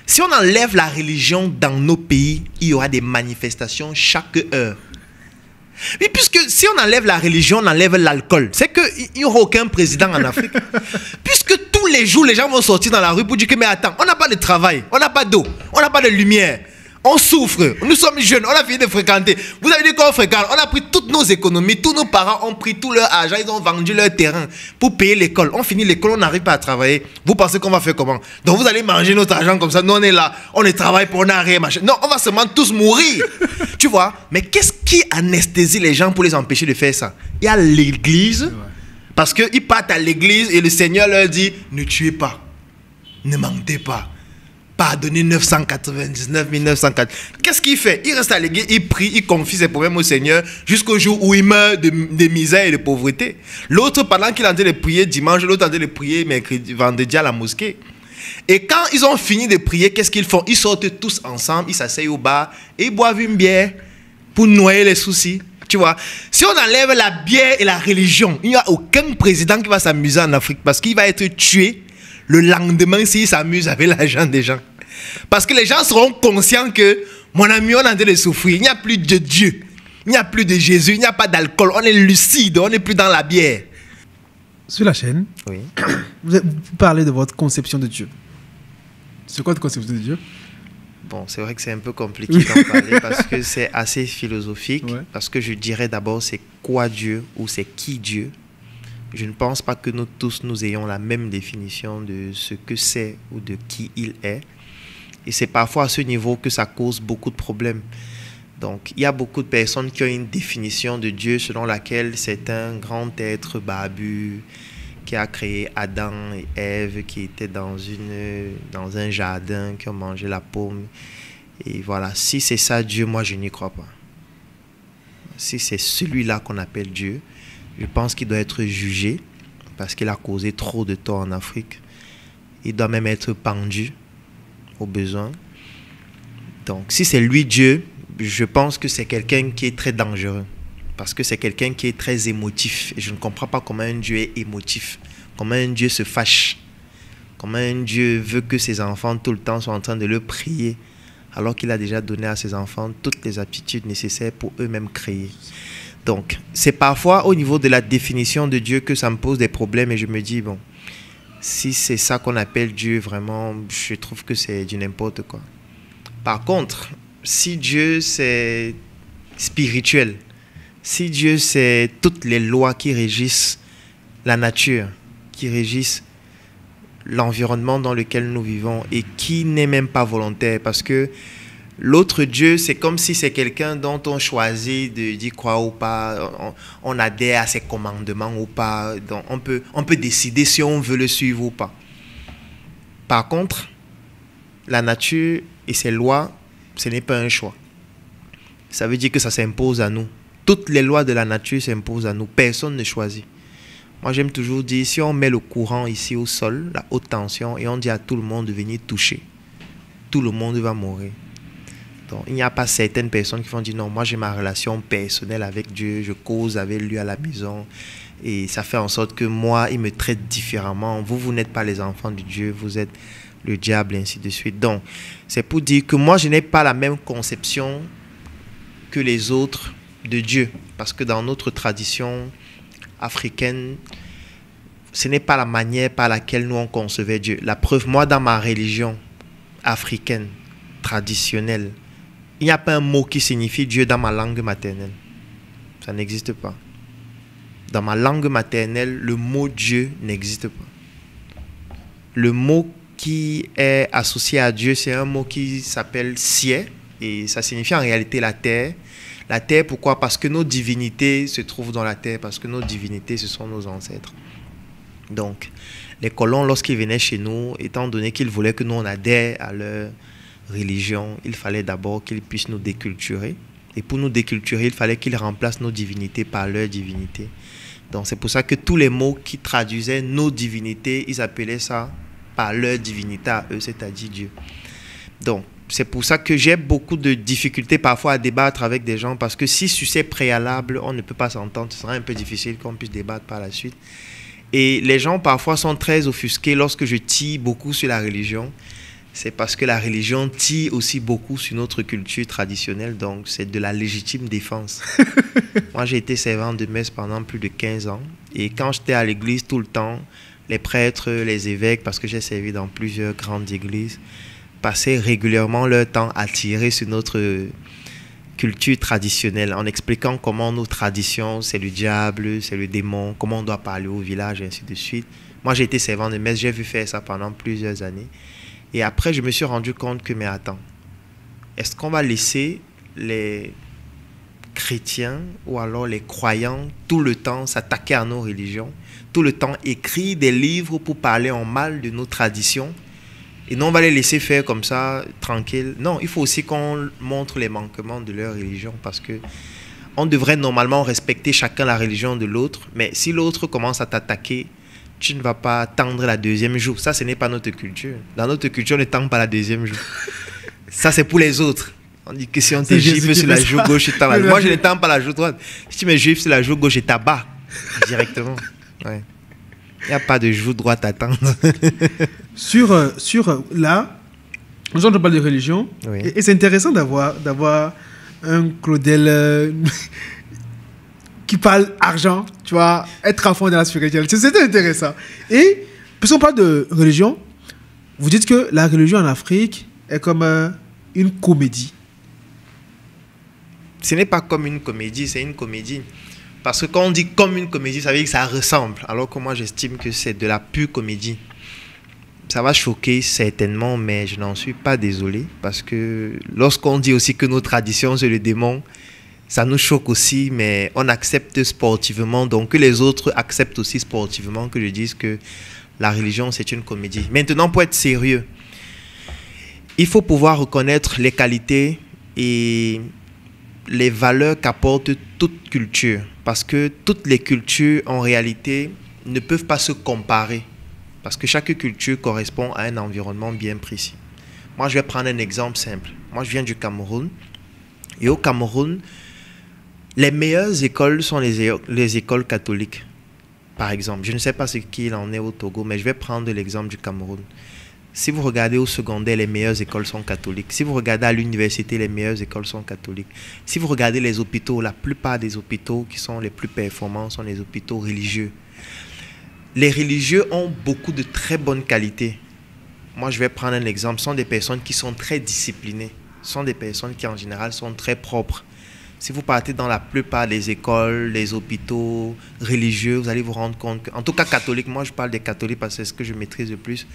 Si on enlève la religion dans nos pays, il y aura des manifestations chaque heure. Mais puisque si on enlève la religion, on enlève l'alcool, c'est qu'il n'y aura aucun président en Afrique. Puisque tous les jours, les gens vont sortir dans la rue pour dire que, mais attends, on n'a pas de travail, on n'a pas d'eau, on n'a pas de lumière. On souffre, nous sommes jeunes, on a fini de fréquenter. Vous avez dit qu'on fréquente, on a pris toutes nos économies, tous nos parents ont pris tout leur argent, ils ont vendu leur terrain pour payer l'école. On finit l'école, on n'arrive pas à travailler. Vous pensez qu'on va faire comment? Donc vous allez manger notre argent comme ça, nous on est là, on est travaille pour on n'a rien, machin. Non, on va seulement tous mourir. Tu vois? Mais qu'est-ce qui anesthésie les gens pour les empêcher de faire ça? Il y a l'église, parce qu'ils partent à l'église et le Seigneur leur dit, ne tuez pas, ne mentez pas. Pardonnez 999 904. Qu'est-ce qu'il fait? Il reste à l'église, il prie, il confie ses problèmes au Seigneur jusqu'au jour où il meurt de misère et de pauvreté. L'autre, pendant qu'il est en train de prier dimanche, l'autre en train de prier mercredi, vendredi à la mosquée. Et quand ils ont fini de prier, qu'est-ce qu'ils font? Ils sortent tous ensemble, ils s'asseyent au bar et ils boivent une bière pour noyer les soucis. Tu vois? Si on enlève la bière et la religion, il n'y a aucun président qui va s'amuser en Afrique parce qu'il va être tué le lendemain s'il s'amuse avec l'argent des gens. Parce que les gens seront conscients que, mon ami, on est en train de souffrir. Il n'y a plus de Dieu. Il n'y a plus de Jésus. Il n'y a pas d'alcool. On est lucide. On n'est plus dans la bière. Sur la chaîne, oui. vous parlez de votre conception de Dieu. C'est quoi votre conception de Dieu? Bon, c'est vrai que c'est un peu compliqué d'en parler parce que c'est assez philosophique. Ouais. Parce que je dirais d'abord, c'est quoi Dieu ou c'est qui Dieu? Je ne pense pas que nous tous, nous ayons la même définition de ce que c'est ou de qui il est. Et c'est parfois à ce niveau que ça cause beaucoup de problèmes. Donc, il y a beaucoup de personnes qui ont une définition de Dieu selon laquelle c'est un grand être barbu qui a créé Adam et Ève, qui étaient dans un jardin, qui ont mangé la pomme. Et voilà, si c'est ça Dieu, moi je n'y crois pas. Si c'est celui-là qu'on appelle Dieu, je pense qu'il doit être jugé parce qu'il a causé trop de tort en Afrique. Il doit même être pendu au besoin. Donc, si c'est lui Dieu, je pense que c'est quelqu'un qui est très dangereux. Parce que c'est quelqu'un qui est très émotif. Et je ne comprends pas comment un Dieu est émotif. Comment un Dieu se fâche. Comment un Dieu veut que ses enfants tout le temps soient en train de le prier. Alors qu'il a déjà donné à ses enfants toutes les aptitudes nécessaires pour eux-mêmes créer. Donc, c'est parfois au niveau de la définition de Dieu que ça me pose des problèmes et je me dis, bon, si c'est ça qu'on appelle Dieu, vraiment, je trouve que c'est du n'importe quoi. Par contre, si Dieu, c'est spirituel, si Dieu, c'est toutes les lois qui régissent la nature, qui régissent l'environnement dans lequel nous vivons et qui n'est même pas volontaire, parce que l'autre Dieu, c'est comme si c'est quelqu'un dont on choisit d'y croire ou pas, on adhère à ses commandements ou pas, donc on peut décider si on veut le suivre ou pas. Par contre, la nature et ses lois, ce n'est pas un choix. Ça veut dire que ça s'impose à nous. Toutes les lois de la nature s'imposent à nous, personne ne choisit. Moi, j'aime toujours dire, si on met le courant ici au sol, la haute tension, et on dit à tout le monde de venir toucher, tout le monde va mourir. Donc, il n'y a pas certaines personnes qui vont dire non, moi j'ai ma relation personnelle avec Dieu, je cause avec lui à la maison et ça fait en sorte que moi, il me traite différemment. Vous n'êtes pas les enfants de Dieu, vous êtes le diable et ainsi de suite. Donc, c'est pour dire que moi, je n'ai pas la même conception que les autres de Dieu. Parce que dans notre tradition africaine, ce n'est pas la manière par laquelle nous on concevait Dieu. La preuve, moi, dans ma religion africaine, traditionnelle, il n'y a pas un mot qui signifie Dieu dans ma langue maternelle. Ça n'existe pas. Dans ma langue maternelle, le mot Dieu n'existe pas. Le mot qui est associé à Dieu, c'est un mot qui s'appelle Sié, et ça signifie en réalité la terre. La terre, pourquoi? Parce que nos divinités se trouvent dans la terre, parce que nos divinités, ce sont nos ancêtres. Donc, les colons, lorsqu'ils venaient chez nous, étant donné qu'ils voulaient que nous on adhère à leur religion, il fallait d'abord qu'ils puissent nous déculturer. Et pour nous déculturer, il fallait qu'ils remplacent nos divinités par leurs divinités. Donc c'est pour ça que tous les mots qui traduisaient nos divinités, ils appelaient ça par leur divinité à eux, c'est-à-dire Dieu. Donc c'est pour ça que j'ai beaucoup de difficultés parfois à débattre avec des gens, parce que si sur ces préalables, on ne peut pas s'entendre, ce sera un peu difficile qu'on puisse débattre par la suite. Et les gens parfois sont très offusqués lorsque je tire beaucoup sur la religion. c'est parce que la religion tire aussi beaucoup sur notre culture traditionnelle, donc c'est de la légitime défense. Moi, j'ai été servant de messe pendant plus de 15 ans, et quand j'étais à l'église tout le temps, les prêtres, les évêques, parce que j'ai servi dans plusieurs grandes églises, passaient régulièrement leur temps à tirer sur notre culture traditionnelle, en expliquant comment nos traditions, c'est le diable, c'est le démon, comment on doit parler au village, et ainsi de suite. Moi, j'ai été servant de messe, j'ai vu faire ça pendant plusieurs années. Et après, je me suis rendu compte que, mais attends, est-ce qu'on va laisser les chrétiens ou alors les croyants tout le temps s'attaquer à nos religions, tout le temps écrire des livres pour parler en mal de nos traditions, et non, on va les laisser faire comme ça, tranquille. Non, il faut aussi qu'on montre les manquements de leur religion, parce que on devrait normalement respecter chacun la religion de l'autre, mais si l'autre commence à t'attaquer, tu ne vas pas tendre la deuxième joue. Ça, ce n'est pas notre culture. Dans notre culture, on ne tend pas la deuxième joue. Ça, c'est pour les autres. On dit que si on te gifle sur la joue gauche, tu tends la... Moi, je ne tends pas la joue droite. Si tu me gifles sur la joue gauche, je t'abats directement. Ouais. Il n'y a pas de joue droite à tendre. sur là, aujourd'hui, on parle de religion. Oui. Et c'est intéressant d'avoir un Claudel... qui parle argent, tu vois, être à fond dans la spiritualité. C'était intéressant. Et, puisqu'on parle de religion, vous dites que la religion en Afrique est comme une comédie. Ce n'est pas comme une comédie, c'est une comédie. Parce que quand on dit comme une comédie, ça veut dire que ça ressemble. Alors que moi, j'estime que c'est de la pure comédie. Ça va choquer certainement, mais je n'en suis pas désolé. Parce que lorsqu'on dit aussi que nos traditions, c'est le démon, ça nous choque aussi, mais on accepte sportivement. Donc, que les autres acceptent aussi sportivement que je dise que la religion, c'est une comédie. Maintenant, pour être sérieux, il faut pouvoir reconnaître les qualités et les valeurs qu'apporte toute culture. Parce que toutes les cultures, en réalité, ne peuvent pas se comparer. Parce que chaque culture correspond à un environnement bien précis. Moi, je vais prendre un exemple simple. Moi, je viens du Cameroun. Et au Cameroun, les meilleures écoles sont les écoles catholiques, par exemple. Je ne sais pas ce qu'il en est au Togo, mais je vais prendre l'exemple du Cameroun. Si vous regardez au secondaire, les meilleures écoles sont catholiques. Si vous regardez à l'université, les meilleures écoles sont catholiques. Si vous regardez les hôpitaux, la plupart des hôpitaux qui sont les plus performants sont les hôpitaux religieux. Les religieux ont beaucoup de très bonnes qualités. Moi, je vais prendre un exemple. Ce sont des personnes qui sont très disciplinées. Ce sont des personnes qui, en général, sont très propres. Si vous partez dans la plupart des écoles, les hôpitaux religieux, vous allez vous rendre compte que, en tout cas catholiques, moi je parle des catholiques parce que c'est ce que je maîtrise le plus,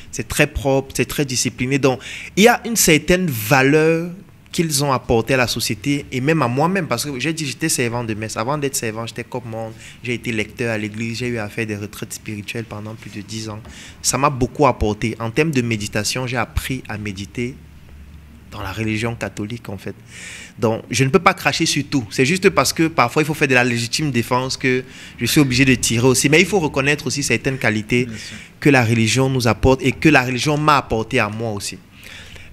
c'est très propre, c'est très discipliné. Donc, il y a une certaine valeur qu'ils ont apportée à la société et même à moi-même, parce que j'ai dit j'étais servant de messe. Avant d'être servant, j'étais comme monde, j'ai été lecteur à l'église, j'ai eu à faire des retraites spirituelles pendant plus de 10 ans. Ça m'a beaucoup apporté. En termes de méditation, j'ai appris à méditer dans la religion catholique en fait. Donc je ne peux pas cracher sur tout. C'est juste parce que parfois il faut faire de la légitime défense que je suis obligé de tirer aussi. Mais il faut reconnaître aussi certaines qualités que la religion nous apporte et que la religion m'a apporté à moi aussi.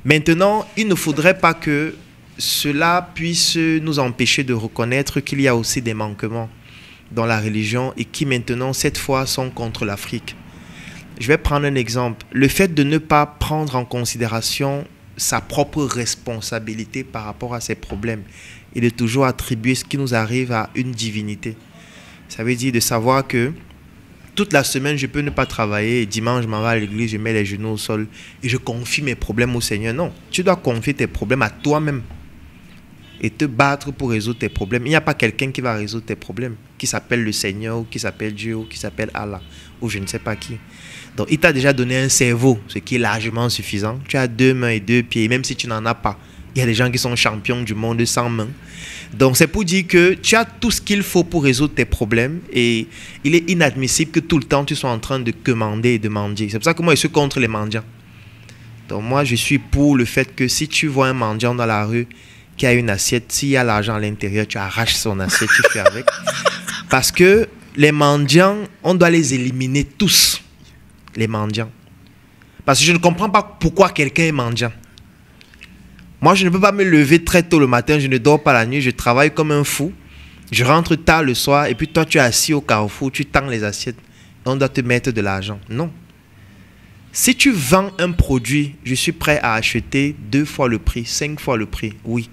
Maintenant, il ne faudrait pas que cela puisse nous empêcher de reconnaître qu'il y a aussi des manquements dans la religion et qui maintenant cette fois sont contre l'Afrique. Je vais prendre un exemple. Le fait de ne pas prendre en considération sa propre responsabilité par rapport à ses problèmes et de toujours attribuer ce qui nous arrive à une divinité. Ça veut dire de savoir que toute la semaine, je peux ne pas travailler et dimanche, je m'en vais à l'église, je mets les genoux au sol et je confie mes problèmes au Seigneur. Non, tu dois confier tes problèmes à toi-même et te battre pour résoudre tes problèmes. Il n'y a pas quelqu'un qui va résoudre tes problèmes, qui s'appelle le Seigneur, ou qui s'appelle Dieu, ou qui s'appelle Allah, ou je ne sais pas qui. Donc, il t'a déjà donné un cerveau, ce qui est largement suffisant. Tu as 2 mains et 2 pieds, même si tu n'en as pas. Il y a des gens qui sont champions du monde sans mains. Donc, c'est pour dire que tu as tout ce qu'il faut pour résoudre tes problèmes et il est inadmissible que tout le temps tu sois en train de commander et de mendier. C'est pour ça que moi, je suis contre les mendiants. Donc, moi, je suis pour le fait que si tu vois un mendiant dans la rue qui a une assiette, s'il y a l'argent à l'intérieur, tu arraches son assiette, tu fais avec. Parce que les mendiants, on doit les éliminer tous. Les mendiants. Parce que je ne comprends pas pourquoi quelqu'un est mendiant. Moi, je ne peux pas me lever très tôt le matin, je ne dors pas la nuit, je travaille comme un fou. Je rentre tard le soir et puis toi, tu es assis au carrefour, tu tends les assiettes. On doit te mettre de l'argent. Non. Si tu vends un produit, je suis prêt à acheter 2 fois le prix, 5 fois le prix, oui.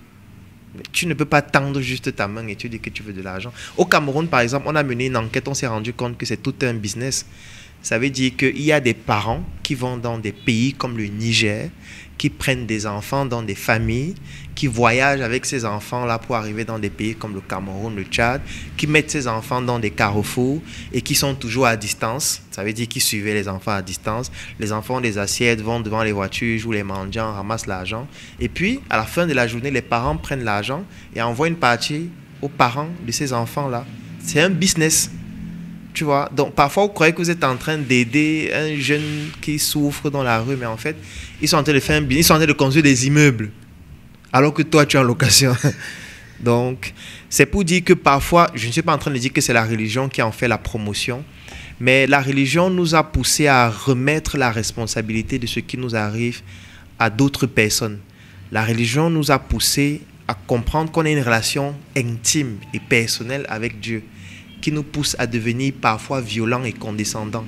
Mais tu ne peux pas tendre juste ta main et tu dis que tu veux de l'argent. Au Cameroun, par exemple, on a mené une enquête, on s'est rendu compte que c'est tout un business. Ça veut dire qu'il y a des parents qui vont dans des pays comme le Niger, qui prennent des enfants dans des familles, qui voyagent avec ces enfants-là pour arriver dans des pays comme le Cameroun, le Tchad, qui mettent ces enfants dans des carrefours et qui sont toujours à distance. Ça veut dire qu'ils suivaient les enfants à distance. Les enfants ont des assiettes, vont devant les voitures, jouent les mendiants, ramassent l'argent. Et puis, à la fin de la journée, les parents prennent l'argent et envoient une partie aux parents de ces enfants-là. C'est un business. Tu vois, donc parfois vous croyez que vous êtes en train d'aider un jeune qui souffre dans la rue, mais en fait, ils sont en train de faire un business, ils sont en train de construire des immeubles, alors que toi tu es en location. Donc, c'est pour dire que parfois, je ne suis pas en train de dire que c'est la religion qui en fait la promotion, mais la religion nous a poussé à remettre la responsabilité de ce qui nous arrive à d'autres personnes. La religion nous a poussé à comprendre qu'on a une relation intime et personnelle avec Dieu, qui nous pousse à devenir parfois violents et condescendants.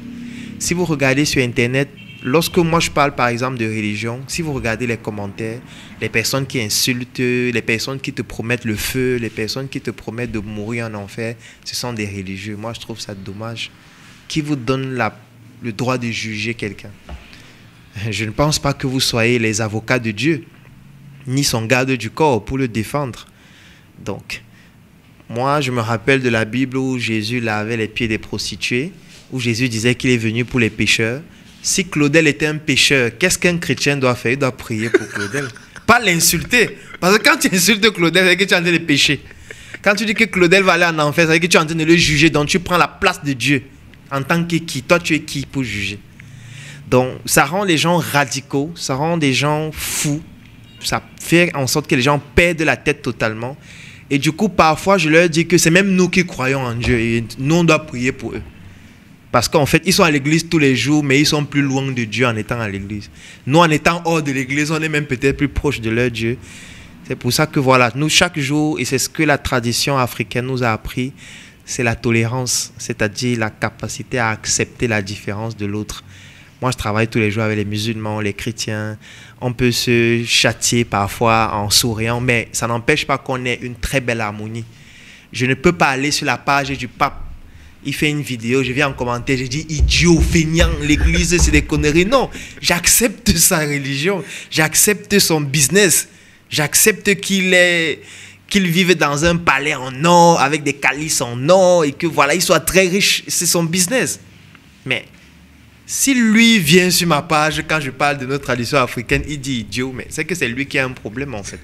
Si vous regardez sur Internet, lorsque moi je parle par exemple de religion, si vous regardez les commentaires, les personnes qui insultent, les personnes qui te promettent le feu, les personnes qui te promettent de mourir en enfer, ce sont des religieux. Moi je trouve ça dommage. Qui vous donne le droit de juger quelqu'un? Je ne pense pas que vous soyez les avocats de Dieu, ni son garde du corps pour le défendre. Donc, moi, je me rappelle de la Bible où Jésus lavait les pieds des prostituées, où Jésus disait qu'il est venu pour les pécheurs. Si Claudel était un pécheur, qu'est-ce qu'un chrétien doit faire? Il doit prier pour Claudel. Pas l'insulter. Parce que quand tu insultes Claudel, c'est que tu es en train de pécher. Quand tu dis que Claudel va aller en enfer, c'est que tu es en train de le juger. Donc tu prends la place de Dieu. En tant que qui? Toi, tu es qui pour juger? Donc, ça rend les gens radicaux, ça rend des gens fous. Ça fait en sorte que les gens perdent la tête totalement. Et du coup, parfois, je leur dis que c'est même nous qui croyons en Dieu. Et nous, on doit prier pour eux. Parce qu'en fait, ils sont à l'église tous les jours, mais ils sont plus loin de Dieu en étant à l'église. Nous, en étant hors de l'église, on est même peut-être plus proche de leur Dieu. C'est pour ça que voilà, nous, chaque jour, et c'est ce que la tradition africaine nous a appris, c'est la tolérance, c'est-à-dire la capacité à accepter la différence de l'autre. Moi, je travaille tous les jours avec les musulmans, les chrétiens. On peut se châtier parfois en souriant, mais ça n'empêche pas qu'on ait une très belle harmonie. Je ne peux pas aller sur la page du pape. Il fait une vidéo, je viens en commentaire, je dis idiot, feignant, l'église, c'est des conneries. Non, j'accepte sa religion, j'accepte son business, j'accepte qu'il vive dans un palais en or, avec des calices en or, et que voilà, il soit très riche, c'est son business. Mais si lui vient sur ma page, quand je parle de notre tradition africaine, il dit idiot, mais c'est que c'est lui qui a un problème en fait.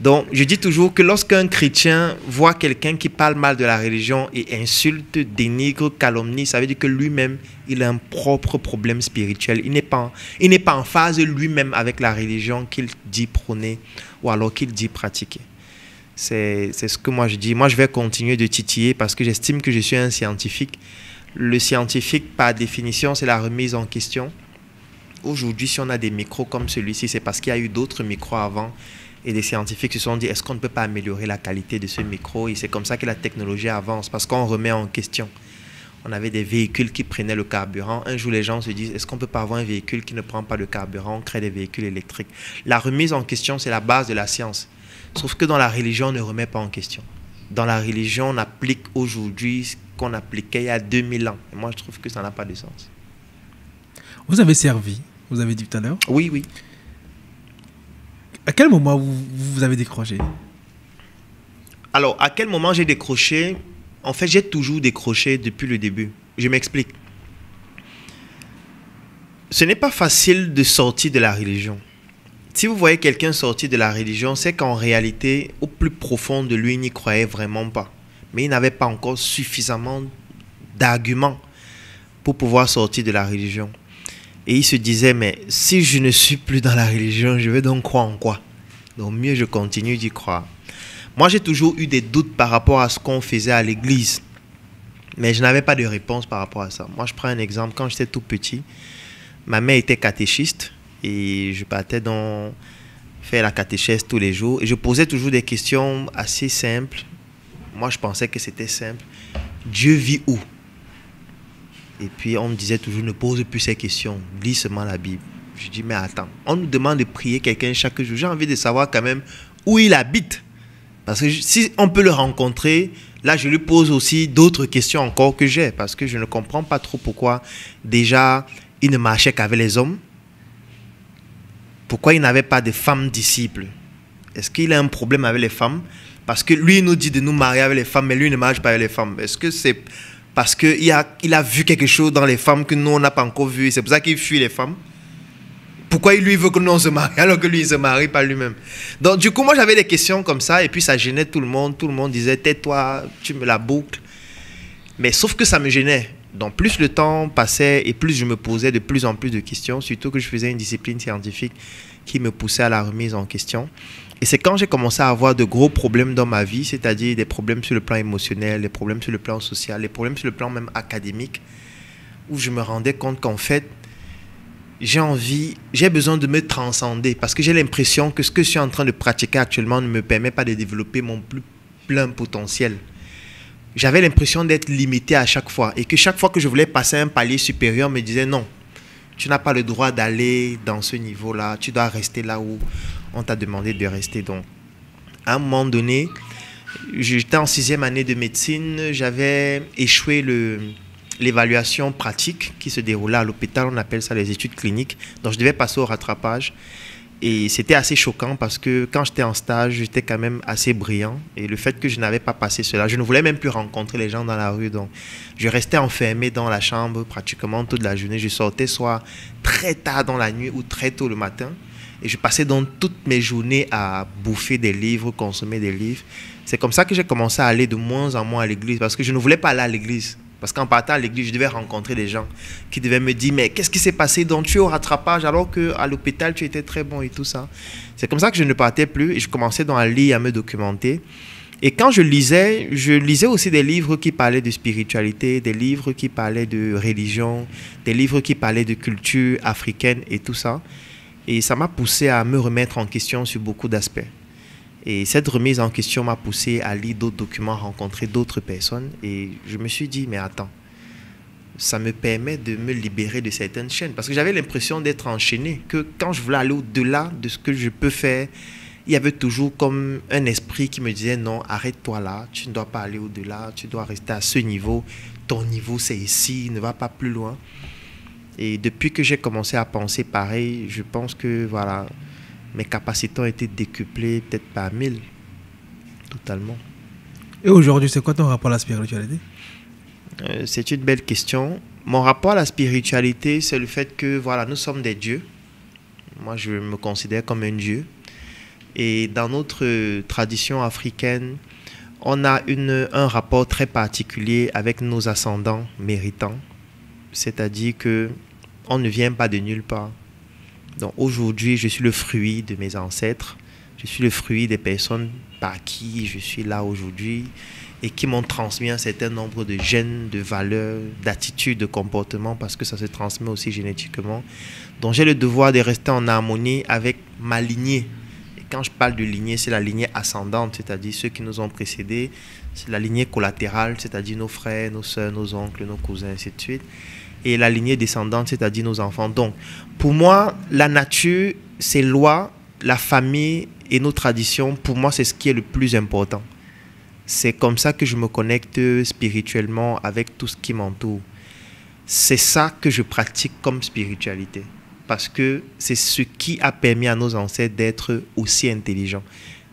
Donc, je dis toujours que lorsqu'un chrétien voit quelqu'un qui parle mal de la religion et insulte, dénigre, calomnie, ça veut dire que lui-même, il a un propre problème spirituel. Il n'est pas en phase lui-même avec la religion qu'il dit prôner ou alors qu'il dit pratiquer. C'est ce que moi je dis. Moi, je vais continuer de titiller parce que j'estime que je suis un scientifique. Le scientifique, par définition, c'est la remise en question. Aujourd'hui, si on a des micros comme celui-ci, c'est parce qu'il y a eu d'autres micros avant. Et les scientifiques se sont dit, est-ce qu'on ne peut pas améliorer la qualité de ce micro? Et c'est comme ça que la technologie avance, parce qu'on remet en question. On avait des véhicules qui prenaient le carburant. Un jour, les gens se disent, est-ce qu'on ne peut pas avoir un véhicule qui ne prend pas de carburant? On crée des véhicules électriques. La remise en question, c'est la base de la science. Sauf que dans la religion, on ne remet pas en question. Dans la religion, on applique aujourd'hui ce qu'on appliquait il y a 2000 ans. Et moi, je trouve que ça n'a pas de sens. Vous avez servi, vous avez dit tout à l'heure. Oui, oui. À quel moment vous avez décroché? Alors, à quel moment j'ai décroché? En fait, j'ai toujours décroché depuis le début. Je m'explique. Ce n'est pas facile de sortir de la religion. Si vous voyez quelqu'un sortir de la religion, c'est qu'en réalité, au plus profond de lui, il n'y croyait vraiment pas. Mais il n'avait pas encore suffisamment d'arguments pour pouvoir sortir de la religion. Et il se disait, mais si je ne suis plus dans la religion, je vais donc croire en quoi? Donc mieux je continue d'y croire. Moi, j'ai toujours eu des doutes par rapport à ce qu'on faisait à l'église. Mais je n'avais pas de réponse par rapport à ça. Moi, je prends un exemple. Quand j'étais tout petit, ma mère était catéchiste et je partais donc faire la catéchèse tous les jours. Et je posais toujours des questions assez simples. Moi, je pensais que c'était simple. Dieu vit où? Et puis on me disait toujours, ne pose plus ces questions, lis seulement la Bible. Je dis, mais attends, on nous demande de prier quelqu'un chaque jour. J'ai envie de savoir quand même où il habite. Parce que si on peut le rencontrer, là je lui pose aussi d'autres questions encore que j'ai. Parce que je ne comprends pas trop pourquoi déjà il ne marchait qu'avec les hommes. Pourquoi il n'avait pas de femmes disciples? Est-ce qu'il a un problème avec les femmes? Parce que lui, il nous dit de nous marier avec les femmes, mais lui, il ne marche pas avec les femmes. Est-ce que c'est parce qu'il a vu quelque chose dans les femmes que nous, on n'a pas encore vu? C'est pour ça qu'il fuit les femmes? Pourquoi lui veut que nous, on se marie alors que lui, il ne se marie pas lui-même? Donc, du coup, moi, j'avais des questions comme ça, et puis ça gênait tout le monde. Tout le monde disait, tais-toi, tu me la boucles. Mais sauf que ça me gênait. Donc, plus le temps passait et plus je me posais de plus en plus de questions, surtout que je faisais une discipline scientifique qui me poussait à la remise en question. Et c'est quand j'ai commencé à avoir de gros problèmes dans ma vie, c'est-à-dire des problèmes sur le plan émotionnel, des problèmes sur le plan social, des problèmes sur le plan même académique, où je me rendais compte qu'en fait, j'ai besoin de me transcender parce que j'ai l'impression que ce que je suis en train de pratiquer actuellement ne me permet pas de développer mon plus plein potentiel. J'avais l'impression d'être limité à chaque fois et que chaque fois que je voulais passer un palier supérieur, on me disait non, tu n'as pas le droit d'aller dans ce niveau-là, tu dois rester là où on t'a demandé de rester. Donc, à un moment donné, j'étais en 6e année de médecine, j'avais échoué l'évaluation pratique qui se déroulait à l'hôpital, on appelle ça les études cliniques. Donc, je devais passer au rattrapage. Et c'était assez choquant parce que quand j'étais en stage, j'étais quand même assez brillant. Et le fait que je n'avais pas passé cela, je ne voulais même plus rencontrer les gens dans la rue. Donc, je restais enfermé dans la chambre pratiquement toute la journée. Je sortais soit très tard dans la nuit ou très tôt le matin. Et je passais donc toutes mes journées à bouffer des livres, consommer des livres. C'est comme ça que j'ai commencé à aller de moins en moins à l'église parce que je ne voulais pas aller à l'église. Parce qu'en partant à l'église, je devais rencontrer des gens qui devaient me dire « Mais qu'est-ce qui s'est passé? Donc tu es au rattrapage alors qu'à l'hôpital, tu étais très bon et tout ça. » C'est comme ça que je ne partais plus et je commençais donc à lire, à me documenter. Et quand je lisais aussi des livres qui parlaient de spiritualité, des livres qui parlaient de religion, des livres qui parlaient de culture africaine et tout ça. Et ça m'a poussé à me remettre en question sur beaucoup d'aspects. Et cette remise en question m'a poussé à lire d'autres documents, rencontrer d'autres personnes. Et je me suis dit, mais attends, ça me permet de me libérer de certaines chaînes. Parce que j'avais l'impression d'être enchaîné, que quand je voulais aller au-delà de ce que je peux faire, il y avait toujours comme un esprit qui me disait, non, arrête-toi là, tu ne dois pas aller au-delà, tu dois rester à ce niveau. Ton niveau, c'est ici, ne va pas plus loin. Et depuis que j'ai commencé à penser pareil, je pense que voilà, mes capacités ont été décuplées peut-être par 1000, totalement. Et aujourd'hui, c'est quoi ton rapport à la spiritualité? C'est une belle question. Mon rapport à la spiritualité, c'est le fait que voilà, nous sommes des dieux. Moi, je me considère comme un dieu. Et dans notre tradition africaine, on a un rapport très particulier avec nos ascendants méritants. C'est-à-dire que on ne vient pas de nulle part. Donc aujourd'hui, je suis le fruit de mes ancêtres. Je suis le fruit des personnes par qui je suis là aujourd'hui et qui m'ont transmis un certain nombre de gènes, de valeurs, d'attitudes, de comportements parce que ça se transmet aussi génétiquement. Donc j'ai le devoir de rester en harmonie avec ma lignée. Et quand je parle de lignée, c'est la lignée ascendante, c'est-à-dire ceux qui nous ont précédés. C'est la lignée collatérale, c'est-à-dire nos frères, nos soeurs, nos oncles, nos cousins, ainsi de suite. Et la lignée descendante, c'est-à-dire nos enfants. Donc, pour moi, la nature, ses lois, la famille et nos traditions, pour moi, c'est ce qui est le plus important. C'est comme ça que je me connecte spirituellement avec tout ce qui m'entoure. C'est ça que je pratique comme spiritualité. Parce que c'est ce qui a permis à nos ancêtres d'être aussi intelligents.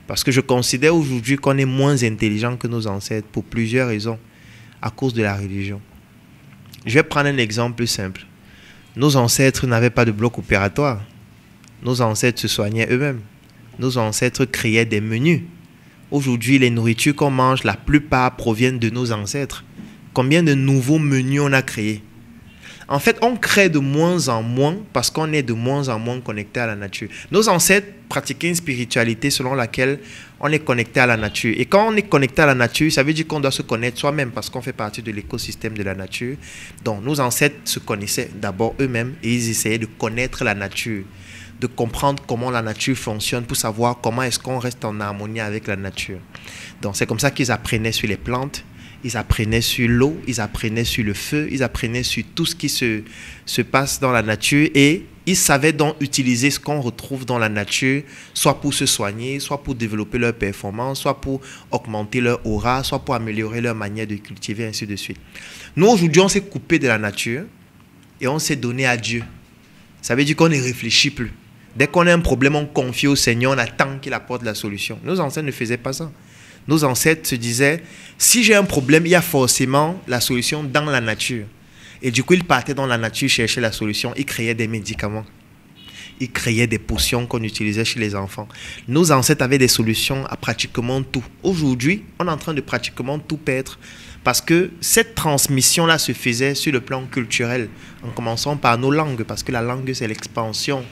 Parce que je considère aujourd'hui qu'on est moins intelligent que nos ancêtres pour plusieurs raisons, à cause de la religion. Je vais prendre un exemple simple. Nos ancêtres n'avaient pas de bloc opératoire. Nos ancêtres se soignaient eux-mêmes. Nos ancêtres créaient des menus. Aujourd'hui, les nourritures qu'on mange, la plupart proviennent de nos ancêtres. Combien de nouveaux menus on a créés? En fait, on crée de moins en moins parce qu'on est de moins en moins connecté à la nature. Nos ancêtres pratiquaient une spiritualité selon laquelle on est connecté à la nature. Et quand on est connecté à la nature, ça veut dire qu'on doit se connaître soi-même parce qu'on fait partie de l'écosystème de la nature. Donc, nos ancêtres se connaissaient d'abord eux-mêmes et ils essayaient de connaître la nature, de comprendre comment la nature fonctionne pour savoir comment est-ce qu'on reste en harmonie avec la nature. Donc, c'est comme ça qu'ils apprenaient sur les plantes. Ils apprenaient sur l'eau, ils apprenaient sur le feu, ils apprenaient sur tout ce qui se passe dans la nature et ils savaient donc utiliser ce qu'on retrouve dans la nature, soit pour se soigner, soit pour développer leur performance, soit pour augmenter leur aura, soit pour améliorer leur manière de cultiver, ainsi de suite. Nous, aujourd'hui, on s'est coupé de la nature et on s'est donné à Dieu. Ça veut dire qu'on ne réfléchit plus. Dès qu'on a un problème, on confie au Seigneur, on attend qu'il apporte la solution. Nos ancêtres ne faisaient pas ça. Nos ancêtres se disaient, si j'ai un problème, il y a forcément la solution dans la nature. Et du coup, ils partaient dans la nature chercher la solution. Ils créaient des médicaments. Ils créaient des potions qu'on utilisait chez les enfants. Nos ancêtres avaient des solutions à pratiquement tout. Aujourd'hui, on est en train de pratiquement tout perdre parce que cette transmission-là se faisait sur le plan culturel, en commençant par nos langues, parce que la langue, c'est l'expansion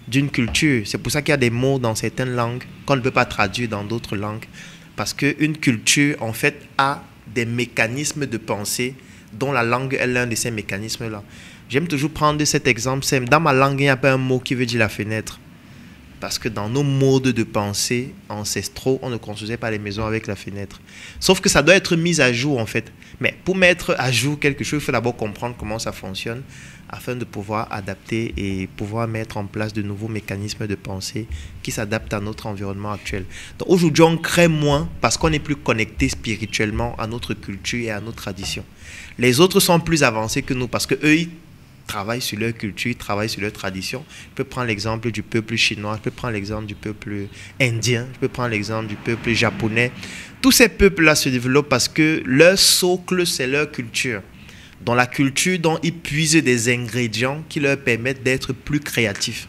d'une culture. C'est pour ça qu'il y a des mots dans certaines langues qu'on ne peut pas traduire dans d'autres langues. Parce qu'une culture, en fait, a des mécanismes de pensée dont la langue est l'un de ces mécanismes-là. J'aime toujours prendre cet exemple. Dans ma langue, il n'y a pas un mot qui veut dire la fenêtre. Parce que dans nos modes de pensée ancestraux, on ne construisait pas les maisons avec la fenêtre. Sauf que ça doit être mis à jour, en fait. Mais pour mettre à jour quelque chose, il faut d'abord comprendre comment ça fonctionne afin de pouvoir adapter et pouvoir mettre en place de nouveaux mécanismes de pensée qui s'adaptent à notre environnement actuel. Donc aujourd'hui, on crée moins parce qu'on est plus connecté spirituellement à notre culture et à nos traditions. Les autres sont plus avancés que nous parce qu'eux, ils travaillent sur leur culture, ils travaillent sur leur tradition. Je peux prendre l'exemple du peuple chinois, je peux prendre l'exemple du peuple indien, je peux prendre l'exemple du peuple japonais. Tous ces peuples-là se développent parce que leur socle, c'est leur culture. Dans la culture, dont ils puisent des ingrédients qui leur permettent d'être plus créatifs.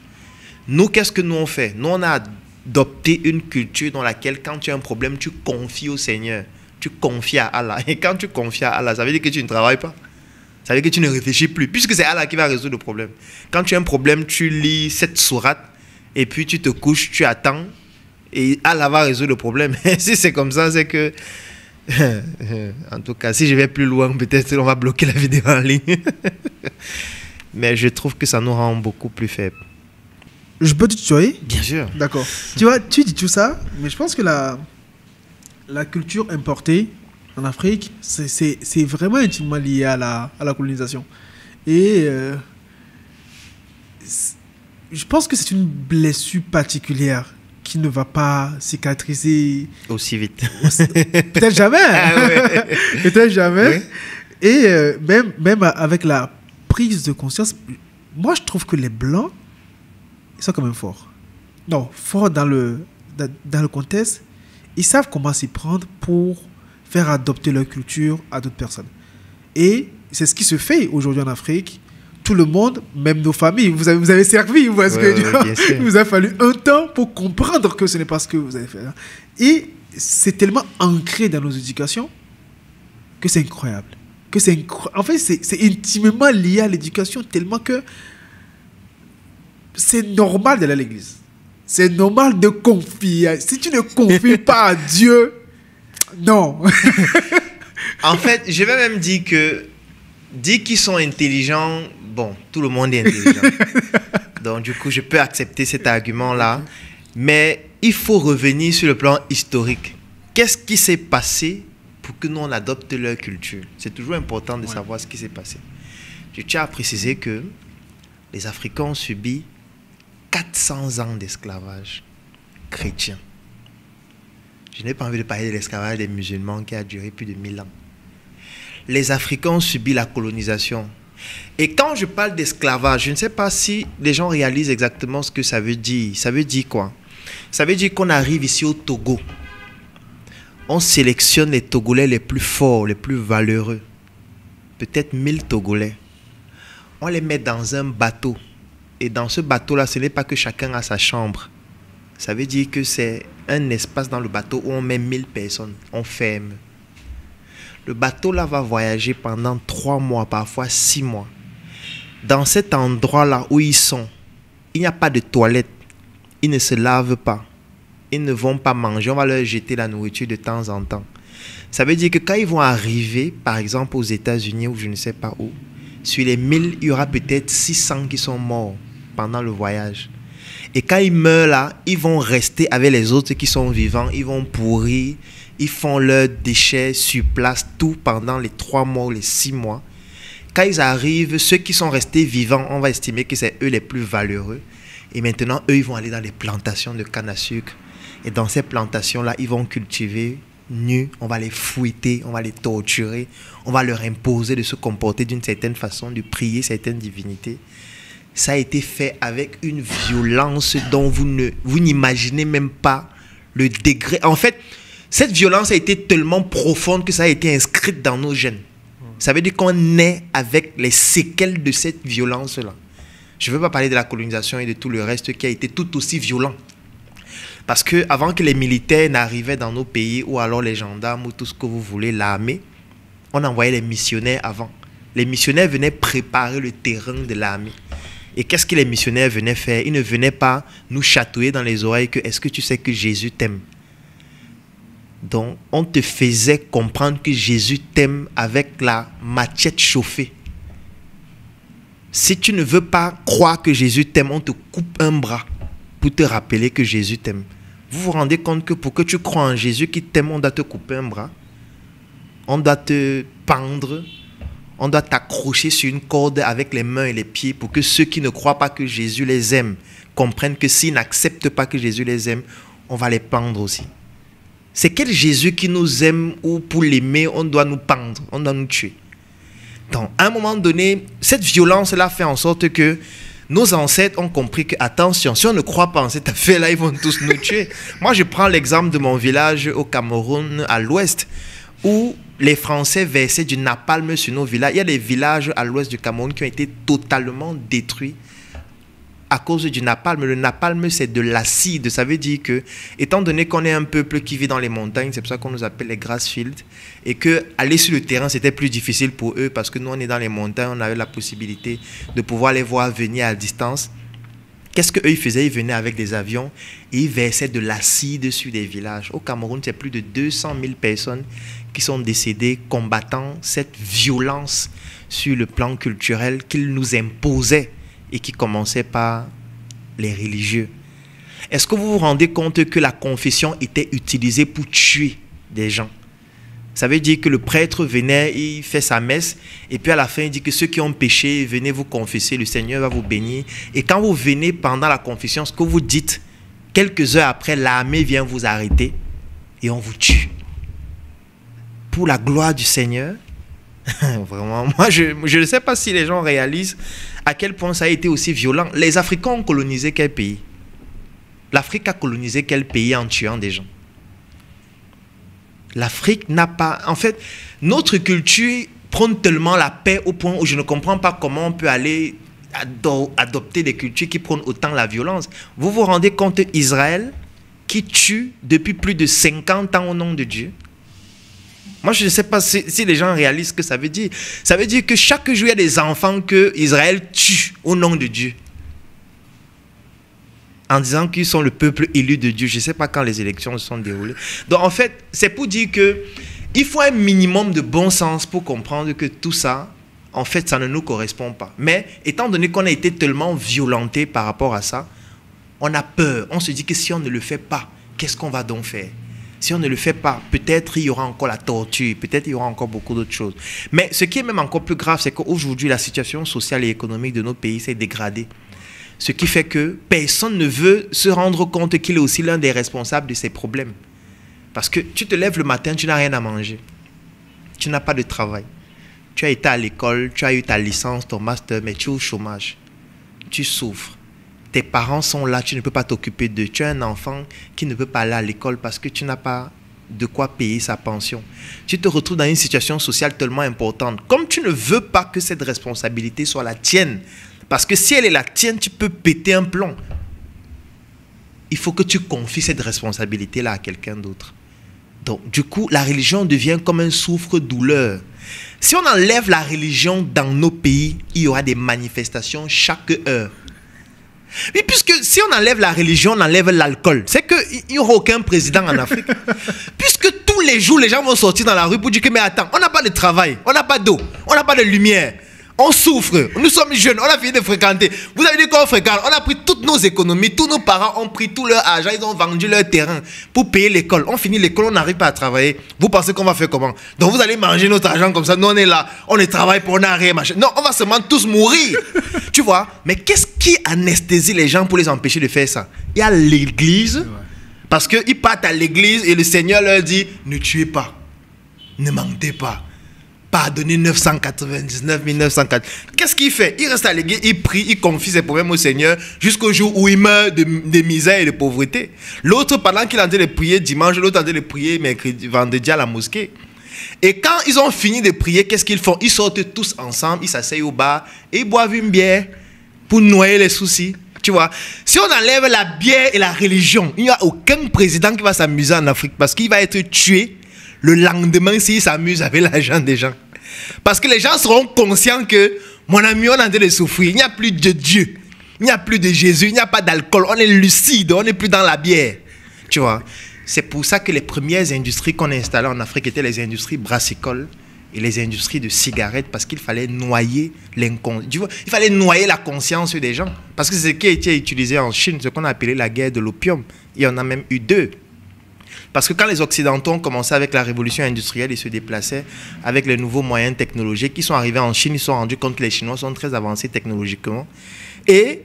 Nous, qu'est-ce que nous on fait? Nous, on a adopté une culture dans laquelle, quand tu as un problème, tu confies au Seigneur. Tu confies à Allah. Et quand tu confies à Allah, ça veut dire que tu ne travailles pas. Ça veut dire que tu ne réfléchis plus, puisque c'est Allah qui va résoudre le problème. Quand tu as un problème, tu lis cette sourate, et puis tu te couches, tu attends, et Allah va résoudre le problème. Si c'est comme ça, c'est que... En tout cas, si je vais plus loin, peut-être on va bloquer la vidéo en ligne. Mais je trouve que ça nous rend beaucoup plus faibles. Je peux te tutoyer? Bien sûr. D'accord. Tu vois, tu dis tout ça, mais je pense que la culture importée en Afrique, c'est vraiment intimement lié à la colonisation. Et je pense que c'est une blessure particulière qui ne va pas cicatriser aussi vite. Peut-être jamais. Ah ouais. Peut-être jamais. Oui. Et même avec la prise de conscience, moi je trouve que les Blancs, ils sont quand même forts. Non, forts dans le contexte. Ils savent comment s'y prendre pour faire adopter leur culture à d'autres personnes. Et c'est ce qui se fait aujourd'hui en Afrique. Tout le monde, même nos familles, vous avez servi, vous voyez ce que je veux dire. Il vous a fallu un temps pour comprendre que ce n'est pas ce que vous avez fait. Et c'est tellement ancré dans nos éducations que c'est incroyable. En fait, c'est intimement lié à l'éducation, tellement que c'est normal d'aller à l'église. C'est normal de confier. Si tu ne confies pas à Dieu, non. En fait, je vais même dire qu'ils sont intelligents. Bon, tout le monde est intelligent. Donc, du coup, je peux accepter cet argument-là. Mais il faut revenir sur le plan historique. Qu'est-ce qui s'est passé pour que nous, on adopte leur culture? C'est toujours important de savoir ce qui s'est passé. Je tiens à préciser que les Africains ont subi 400 ans d'esclavage chrétien. Je n'ai pas envie de parler de l'esclavage des musulmans qui a duré plus de 1000 ans. Les Africains ont subi la colonisation. Et quand je parle d'esclavage, je ne sais pas si les gens réalisent exactement ce que ça veut dire. Ça veut dire quoi? Ça veut dire qu'on arrive ici au Togo. On sélectionne les Togolais les plus forts, les plus valeureux. Peut-être 1000 Togolais. On les met dans un bateau. Et dans ce bateau-là, ce n'est pas que chacun a sa chambre. Ça veut dire que c'est un espace dans le bateau où on met 1000 personnes. On ferme. Le bateau-là va voyager pendant 3 mois, parfois 6 mois. Dans cet endroit-là où ils sont, il n'y a pas de toilette. Ils ne se lavent pas. Ils ne vont pas manger. On va leur jeter la nourriture de temps en temps. Ça veut dire que quand ils vont arriver, par exemple aux États-Unis ou je ne sais pas où, sur les 1000, il y aura peut-être 600 qui sont morts pendant le voyage. Et quand ils meurent là, ils vont rester avec les autres qui sont vivants. Ils vont pourrir. ils font leurs déchets sur place, tout pendant les 3 mois ou les 6 mois. Quand ils arrivent, ceux qui sont restés vivants, on va estimer que c'est eux les plus valeureux. Et maintenant, eux, ils vont aller dans les plantations de canne à sucre. Et dans ces plantations-là, ils vont cultiver nus, on va les fouetter, on va les torturer, on va leur imposer de se comporter d'une certaine façon, de prier certaines divinités. Ça a été fait avec une violence dont vous n'imaginez même pas le degré. En fait, cette violence a été tellement profonde que ça a été inscrite dans nos gènes. Ça veut dire qu'on naît avec les séquelles de cette violence-là. Je ne veux pas parler de la colonisation et de tout le reste qui a été tout aussi violent. Parce que avant que les militaires n'arrivaient dans nos pays, ou alors les gendarmes, ou tout ce que vous voulez, l'armée, on envoyait les missionnaires avant. Les missionnaires venaient préparer le terrain de l'armée. Et qu'est-ce que les missionnaires venaient faire? Ils ne venaient pas nous chatouiller dans les oreilles que « Est-ce que tu sais que Jésus t'aime ?» Donc, on te faisait comprendre que Jésus t'aime avec la machette chauffée. Si tu ne veux pas croire que Jésus t'aime, on te coupe un bras pour te rappeler que Jésus t'aime. Vous vous rendez compte que pour que tu crois en Jésus qui t'aime, on doit te couper un bras, on doit te pendre, on doit t'accrocher sur une corde avec les mains et les pieds pour que ceux qui ne croient pas que Jésus les aime comprennent que s'ils n'acceptent pas que Jésus les aime, on va les pendre aussi. C'est quel Jésus qui nous aime ou pour l'aimer, on doit nous pendre, on doit nous tuer? Donc, à un moment donné, cette violence-là fait en sorte que nos ancêtres ont compris que, attention, si on ne croit pas en cette affaire-là, ils vont tous nous tuer. Moi, je prends l'exemple de mon village au Cameroun, à l'ouest, où les Français versaient du napalm sur nos villages. Il y a des villages à l'ouest du Cameroun qui ont été totalement détruits à cause du napalm. Le napalm, c'est de l'acide. Ça veut dire que, étant donné qu'on est un peuple qui vit dans les montagnes, c'est pour ça qu'on nous appelle les grassfields, et que aller sur le terrain, c'était plus difficile pour eux parce que nous, on est dans les montagnes, on avait la possibilité de pouvoir les voir venir à distance. Qu'est-ce qu'eux, ils faisaient? Ils venaient avec des avions et ils versaient de l'acide sur des villages. Au Cameroun, c'est plus de 200 000 personnes qui sont décédées combattant cette violence sur le plan culturel qu'ils nous imposaient et qui commençait par les religieux. Est-ce que vous vous rendez compte que la confession était utilisée pour tuer des gens? Ça veut dire que le prêtre venait, il fait sa messe, et puis à la fin, il dit que ceux qui ont péché, venez vous confesser, le Seigneur va vous bénir. Et quand vous venez pendant la confession, ce que vous dites, quelques heures après, l'armée vient vous arrêter et on vous tue. Pour la gloire du Seigneur, vraiment, moi, je ne sais pas si les gens réalisent à quel point ça a été aussi violent. Les Africains ont colonisé quel pays? L'Afrique a colonisé quel pays en tuant des gens? L'Afrique n'a pas... En fait, notre culture prône tellement la paix au point où je ne comprends pas comment on peut aller adopter des cultures qui prônent autant la violence. Vous vous rendez compte d'Israël qui tue depuis plus de 50 ans au nom de Dieu? Moi, je ne sais pas si les gens réalisent ce que ça veut dire. Ça veut dire que chaque jour, il y a des enfants que Israël tue au nom de Dieu. En disant qu'ils sont le peuple élu de Dieu. Je ne sais pas quand les élections se sont déroulées. Donc, en fait, c'est pour dire qu'il faut un minimum de bon sens pour comprendre que tout ça, en fait, ça ne nous correspond pas. Mais, étant donné qu'on a été tellement violenté par rapport à ça, on a peur. On se dit que si on ne le fait pas, qu'est-ce qu'on va donc faire? Si on ne le fait pas, peut-être il y aura encore la torture, peut-être il y aura encore beaucoup d'autres choses. Mais ce qui est même encore plus grave, c'est qu'aujourd'hui, la situation sociale et économique de nos pays s'est dégradée. Ce qui fait que personne ne veut se rendre compte qu'il est aussi l'un des responsables de ces problèmes. Parce que tu te lèves le matin, tu n'as rien à manger. Tu n'as pas de travail. Tu as été à l'école, tu as eu ta licence, ton master, mais tu es au chômage. Tu souffres. Tes parents sont là, tu ne peux pas t'occuper d'eux. Tu as un enfant qui ne peut pas aller à l'école parce que tu n'as pas de quoi payer sa pension. Tu te retrouves dans une situation sociale tellement importante. Comme tu ne veux pas que cette responsabilité soit la tienne, parce que si elle est la tienne, tu peux péter un plomb. Il faut que tu confies cette responsabilité-là à quelqu'un d'autre. Donc, du coup, la religion devient comme un souffre-douleur. Si on enlève la religion dans nos pays, il y aura des manifestations chaque heure. Mais puisque si on enlève la religion, on enlève l'alcool, c'est qu'il n'y aura aucun président en Afrique. Puisque tous les jours, les gens vont sortir dans la rue pour dire que, mais attends, on n'a pas de travail, on n'a pas d'eau, on n'a pas de lumière, On souffre. Nous sommes jeunes. On a fini de fréquenter. Vous avez dit qu'on fréquente. On a pris toutes nos économies. Tous nos parents ont pris tout leur argent. Ils ont vendu leur terrain pour payer l'école. On finit l'école. On n'arrive pas à travailler. Vous pensez qu'on va faire comment? Donc vous allez manger notre argent comme ça. Nous, on est là. On est travaille pour on a rien, machin. Non, on va seulement tous mourir. Tu vois? Mais qu'est-ce qui anesthésie les gens pour les empêcher de faire ça? Il y a l'église. Parce qu'ils partent à l'église et le Seigneur leur dit, ne tuez pas. Ne mentez pas. Pardonnez 999 904. Qu'est-ce qu'il fait? Il reste à l'église, il prie, il confie ses problèmes au Seigneur jusqu'au jour où il meurt de misère et de pauvreté. L'autre, pendant qu'il est en train de prier dimanche, l'autre en train de prier mercredi, vendredi à la mosquée. Et quand ils ont fini de prier, qu'est-ce qu'ils font? Ils sortent tous ensemble, ils s'asseyent au bar et ils boivent une bière pour noyer les soucis. Tu vois, si on enlève la bière et la religion, il n'y a aucun président qui va s'amuser en Afrique parce qu'il va être tué le lendemain s'il s'amuse avec l'argent des gens. Parce que les gens seront conscients que, mon ami, on est en train de souffrir. Il n'y a plus de Dieu. Il n'y a plus de Jésus. Il n'y a pas d'alcool. On est lucide. On n'est plus dans la bière. Tu vois. C'est pour ça que les premières industries qu'on a installées en Afrique étaient les industries brassicoles et les industries de cigarettes parce qu'il fallait noyer il fallait noyer la conscience des gens. Parce que c'est ce qui a été utilisé en Chine, ce qu'on a appelé la guerre de l'opium. Il y en a même eu 2. Parce que quand les Occidentaux ont commencé avec la révolution industrielle, ils se déplaçaient avec les nouveaux moyens technologiques. Ils sont arrivés en Chine, ils se sont rendus compte que les Chinois sont très avancés technologiquement. Et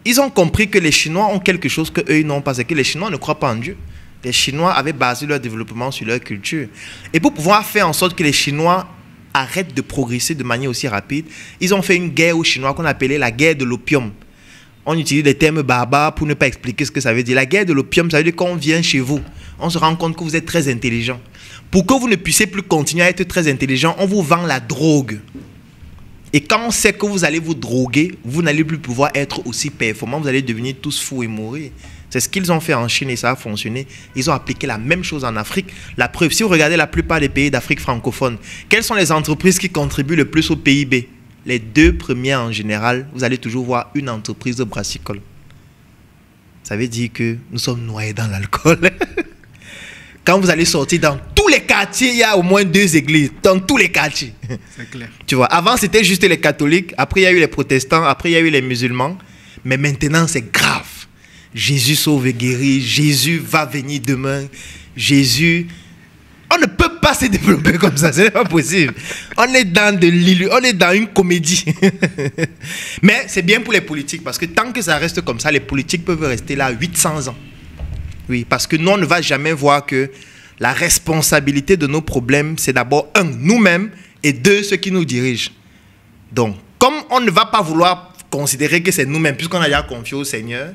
ils ont compris que les Chinois ont quelque chose qu'eux, ils n'ont pas. C'est que les Chinois ne croient pas en Dieu. Les Chinois avaient basé leur développement sur leur culture. Et pour pouvoir faire en sorte que les Chinois arrêtent de progresser de manière aussi rapide, ils ont fait une guerre aux Chinois qu'on appelait la guerre de l'opium. On utilise des termes barbares pour ne pas expliquer ce que ça veut dire. La guerre de l'opium, ça veut dire qu'on vient chez vous. On se rend compte que vous êtes très intelligent. Pour que vous ne puissiez plus continuer à être très intelligent, on vous vend la drogue. Et quand on sait que vous allez vous droguer, vous n'allez plus pouvoir être aussi performant. Vous allez devenir tous fous et mourir. C'est ce qu'ils ont fait en Chine et ça a fonctionné. Ils ont appliqué la même chose en Afrique. La preuve, si vous regardez la plupart des pays d'Afrique francophone, quelles sont les entreprises qui contribuent le plus au PIB? Les 2 premières en général, vous allez toujours voir une entreprise de brassicole. Ça veut dire que nous sommes noyés dans l'alcool. Quand vous allez sortir dans tous les quartiers, il y a au moins 2 églises. Dans tous les quartiers. C'est clair. Tu vois, avant c'était juste les catholiques, après il y a eu les protestants, après il y a eu les musulmans. Mais maintenant c'est grave. Jésus sauve et guérit. Jésus va venir demain. Jésus... On ne peut pas se développer comme ça, ce n'est pas possible. On est dans de l'illusion, on est dans une comédie. Mais c'est bien pour les politiques, parce que tant que ça reste comme ça, les politiques peuvent rester là 800 ans. Oui, parce que nous, on ne va jamais voir que la responsabilité de nos problèmes, c'est d'abord 1, nous-mêmes, et 2, ceux qui nous dirigent. Donc, comme on ne va pas vouloir considérer que c'est nous-mêmes, puisqu'on a déjà confié au Seigneur,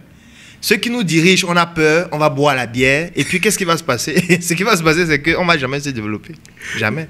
ceux qui nous dirigent, on a peur, on va boire la bière, et puis qu'est-ce qui va se passer? Ce qui va se passer, c'est qu'on ne va jamais se développer. Jamais.